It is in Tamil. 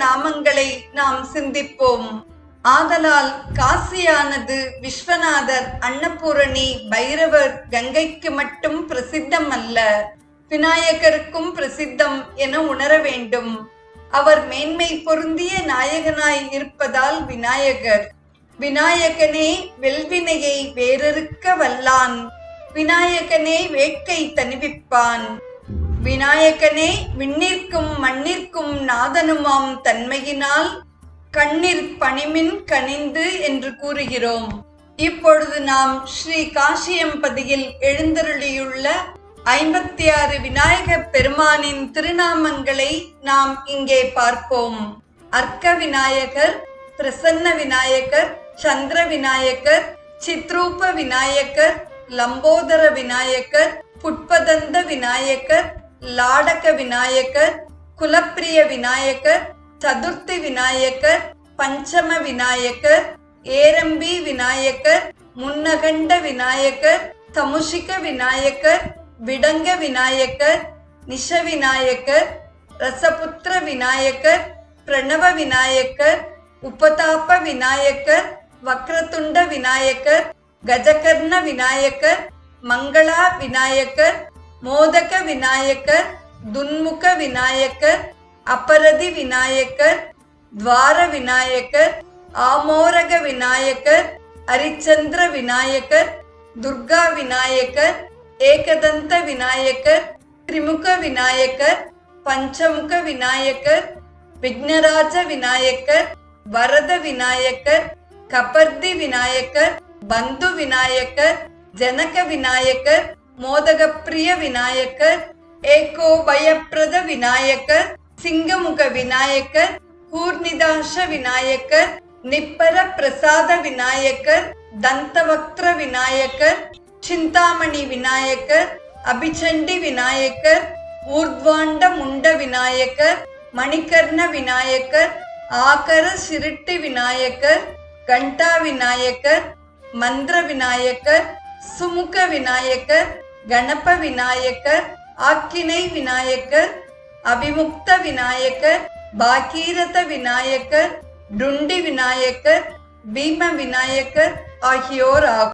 நாமங்களை நாம் சிந்திப்போம். ஆதலால் காசியானது விஸ்வநாதர், அன்னபூரணி, பைரவர், கங்கைக்கு மட்டும் பிரசித்தம் அல்ல, விநாயகருக்கும் பிரசித்தம் என உணர வேண்டும். அவர் மேன்மை பொருந்திய நாயகனாய் இருப்பதால் விநாயகர். விநாயகனே வெல்வினையை வேறறுக்க வல்லான், விநாயகனே வேட்கை தணிவிப்பான், விநாயகனே விண்ணிற்கும் மண்ணிற்கும் நாதனுமாம் தன்மையினால் கண்ணிற் பணிமின் கனிந்து என்று கூறுகிறோம். இப்பொழுது நாம் ஸ்ரீ காசியம்பதியில் எழுந்தருளியுள்ள 56 விநாயக பெருமானின் திருநாமங்களை நாம் இங்கே பார்ப்போம். அர்க்க விநாயகர், பிரசன்ன விநாயகர், சந்திர விநாயகர், சித்ரூப விநாயகர், லம்போதர விநாயகர், புட்பதந்த விநாயகர், லாடக விநாயகர், குலப்பிரிய விநாயகர், சதுர்த்தி விநாயகர், பஞ்சம விநாயகர், ஏரம்பி விநாயகர், முன்னகண்ட விநாயகர், தமுஷிக விநாயகர், விடங்க விநாயகர், நிஷ விநாயகர், ரசபுத்திர விநாயகர், பிரணவ விநாயகர், உபதாப விநாயகர், வக்ரதுண்ட விநாயகர், கஜகர்ண விநாயகர், மங்களா விநாயகர், மோதக விநாயகர், துன்முக விநாயகர், அபரதி விநாயகர், துவார விநாயகர், ஆமோரக விநாயகர், அரிச்சந்திர விநாயகர், துர்கா விநாயகர், ஏகதந்த விநாயகர், திரிமுக விநாயகர், பஞ்சமுக விநாயகர், விக்னராஜ விநாயகர், வரத விநாயகர், கபர்தி விநாயகர், பந்து விநாயகர், ஜனக விநாயகர், மோதகப்பிரிய விநாயகர், ஏகோபயப்பிரத விநாயகர், சிங்கமுக விநாயகர், கூர்ணிதாஷ விநாயகர், நிப்பர பிரசாத விநாயகர், தந்தவக்ர விநாயகர், சிந்தாமணி விநாயகர், அபிச்சண்டி விநாயகர், ஊர்த்வாண்ட முண்ட விநாயகர், மணிகர்ண விநாயகர், ஆகர சிருட்டி விநாயகர், கண்டா விநாயகர், மந்திர விநாயகர், சுமுக விநாயகர், கணப விநாயகர், ஆக்கினை விநாயகர், அபிமுக்த விநாயகர், பாகீரத விநாயகர், டுண்டி விநாயகர், பீம விநாயகர் ஆகியோர் ஆகும்.